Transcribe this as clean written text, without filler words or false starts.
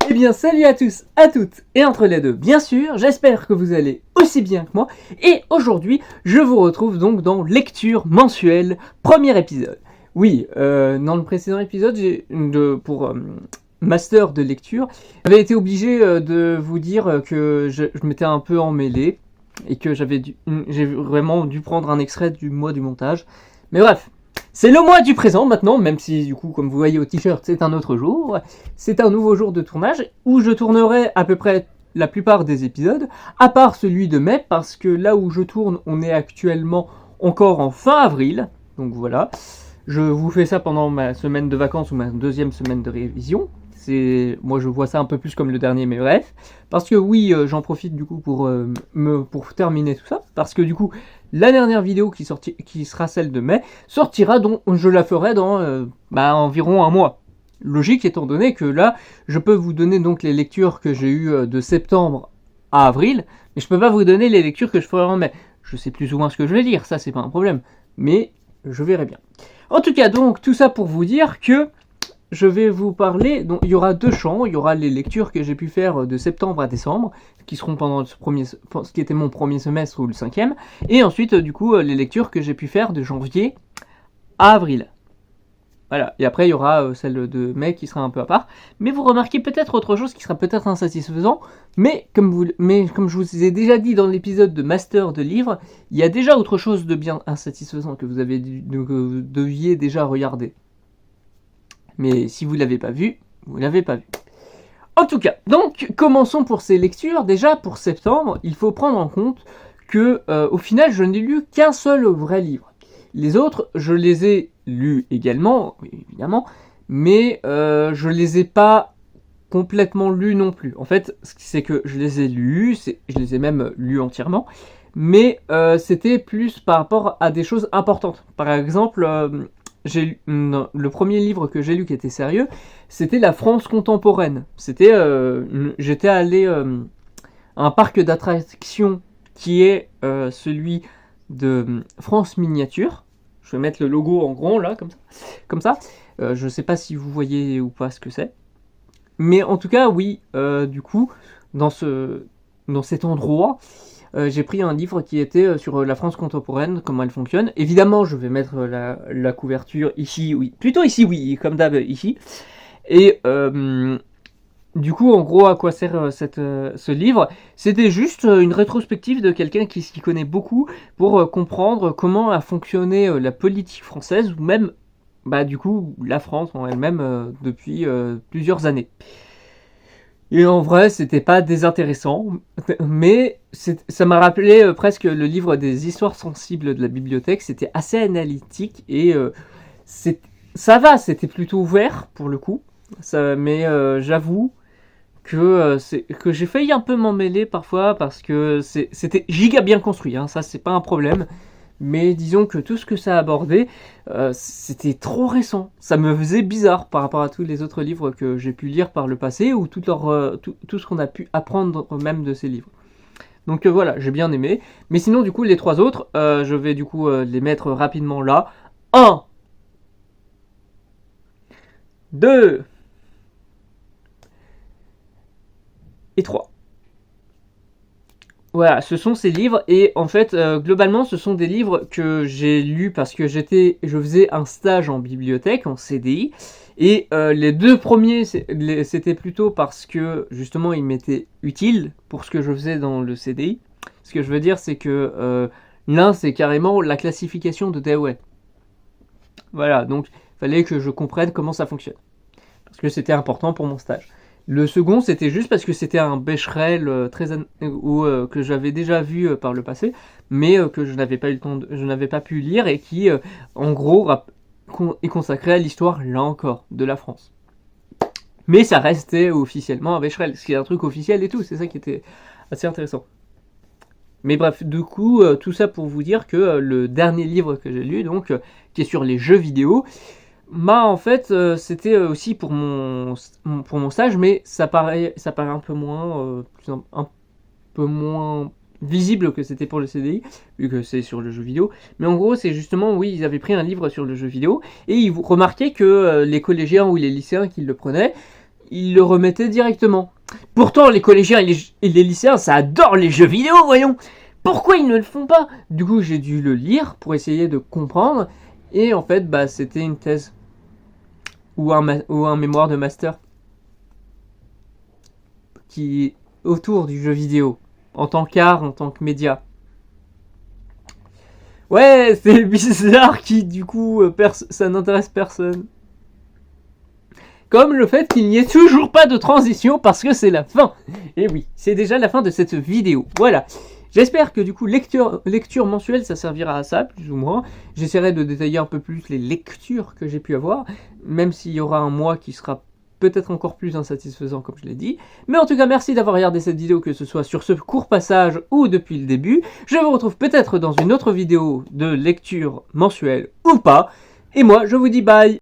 Eh bien salut à tous, à toutes et entre les deux bien sûr, j'espère que vous allez aussi bien que moi et aujourd'hui je vous retrouve donc dans Lecture Mensuelle, premier épisode. Oui, dans le précédent épisode pour master de lecture, j'avais été obligé de vous dire que je m'étais un peu emmêlé et que j'ai vraiment dû prendre un extrait du mois du montage. Mais bref, c'est le mois du présent maintenant, même si du coup, comme vous voyez au t-shirt, c'est un autre jour. C'est un nouveau jour de tournage où je tournerai à peu près la plupart des épisodes, à part celui de mai, parce que là où je tourne, on est actuellement encore en fin avril. Donc voilà, je vous fais ça pendant ma semaine de vacances ou ma deuxième semaine de révision. Moi je vois ça un peu plus comme le dernier, mais bref. Parce que oui, j'en profite du coup pour terminer tout ça. Parce que du coup, la dernière vidéo qui sera celle de mai, sortira, donc je la ferai dans environ un mois. Logique étant donné que là, je peux vous donner donc les lectures que j'ai eues de septembre à avril, mais je peux pas vous donner les lectures que je ferai en mai. Je sais plus ou moins ce que je vais lire, ça c'est pas un problème, mais je verrai bien. En tout cas, donc tout ça pour vous dire que je vais vous parler, donc il y aura deux champs, il y aura les lectures que j'ai pu faire de septembre à décembre, qui seront pendant ce qui était mon premier semestre ou le cinquième, et ensuite du coup les lectures que j'ai pu faire de janvier à avril. Voilà, et après il y aura celle de mai qui sera un peu à part, mais vous remarquez peut-être autre chose qui sera peut-être insatisfaisant, mais comme je vous ai déjà dit dans l'épisode de Master de livres, il y a déjà autre chose de bien insatisfaisant que vous deviez déjà regarder. Mais si vous ne l'avez pas vu, vous ne l'avez pas vu. En tout cas, donc commençons pour ces lectures. Déjà pour septembre, il faut prendre en compte que au final, je n'ai lu qu'un seul vrai livre. Les autres, je les ai lus également, évidemment, mais je les ai pas complètement lus non plus. En fait, c'est que je les ai lus, je les ai même lus entièrement, mais c'était plus par rapport à des choses importantes. Par exemple, le premier livre que j'ai lu qui était sérieux, c'était La France contemporaine. J'étais allé à un parc d'attractions qui est celui de France Miniature. Je vais mettre le logo en grand là, comme ça. Je sais pas si vous voyez ou pas ce que c'est. Mais en tout cas, oui, du coup, dans cet endroit, j'ai pris un livre qui était sur la France contemporaine, comment elle fonctionne. Évidemment, je vais mettre la couverture ici, oui. Plutôt ici, oui, comme d'hab, ici. Et du coup, en gros, à quoi sert ce livre? C'était juste une rétrospective de quelqu'un qui s'y connaît beaucoup pour comprendre comment a fonctionné la politique française, ou même, du coup, la France en elle-même depuis plusieurs années. Et en vrai, c'était pas désintéressant, mais ça m'a rappelé presque le livre des histoires sensibles de la bibliothèque. C'était assez analytique et ça va, c'était plutôt ouvert pour le coup. Mais j'avoue que j'ai failli un peu m'en mêler parfois parce que c'était giga bien construit, hein, ça c'est pas un problème. Mais disons que tout ce que ça abordait, c'était trop récent. Ça me faisait bizarre par rapport à tous les autres livres que j'ai pu lire par le passé ou tout ce qu'on a pu apprendre même de ces livres. Donc voilà, j'ai bien aimé. Mais sinon, du coup, les trois autres, je vais du coup les mettre rapidement là. 1, 2 et 3. Voilà, ce sont ces livres et en fait, globalement, ce sont des livres que j'ai lus parce que je faisais un stage en bibliothèque, en CDI, et les deux premiers, c'était plutôt parce que justement, ils m'étaient utiles pour ce que je faisais dans le CDI. Ce que je veux dire, c'est que l'un, c'est carrément la classification de Dewey. Voilà, donc il fallait que je comprenne comment ça fonctionne, parce que c'était important pour mon stage. Le second, c'était juste parce que c'était un Becherel que j'avais déjà vu par le passé, mais que je n'avais pas eu le temps, je n'avais pas pu lire et qui, en gros, est consacré à l'histoire, là encore, de la France. Mais ça restait officiellement un Becherel, ce qui est un truc officiel et tout, c'est ça qui était assez intéressant. Mais bref, du coup, tout ça pour vous dire que le dernier livre que j'ai lu, donc, qui est sur les jeux vidéo, en fait, c'était aussi pour mon stage, mais ça paraît un peu moins visible que c'était pour le CDI, vu que c'est sur le jeu vidéo. Mais en gros, c'est justement, oui, ils avaient pris un livre sur le jeu vidéo, et ils remarquaient que les collégiens ou les lycéens qui le prenaient, ils le remettaient directement. Pourtant, les collégiens et les lycéens, ça adore les jeux vidéo, voyons. Pourquoi ils ne le font pas? Du coup, j'ai dû le lire pour essayer de comprendre. Et en fait, bah, c'était une thèse ou un mémoire de master qui est autour du jeu vidéo, en tant qu'art, en tant que média. Ouais, c'est bizarre qui, du coup, ça n'intéresse personne. Comme le fait qu'il n'y ait toujours pas de transition parce que c'est la fin. Et oui, c'est déjà la fin de cette vidéo. Voilà. J'espère que du coup, lecture mensuelle, ça servira à ça, plus ou moins. J'essaierai de détailler un peu plus les lectures que j'ai pu avoir, même s'il y aura un mois qui sera peut-être encore plus insatisfaisant, comme je l'ai dit. Mais en tout cas, merci d'avoir regardé cette vidéo, que ce soit sur ce court passage ou depuis le début. Je vous retrouve peut-être dans une autre vidéo de lecture mensuelle ou pas. Et moi, je vous dis bye!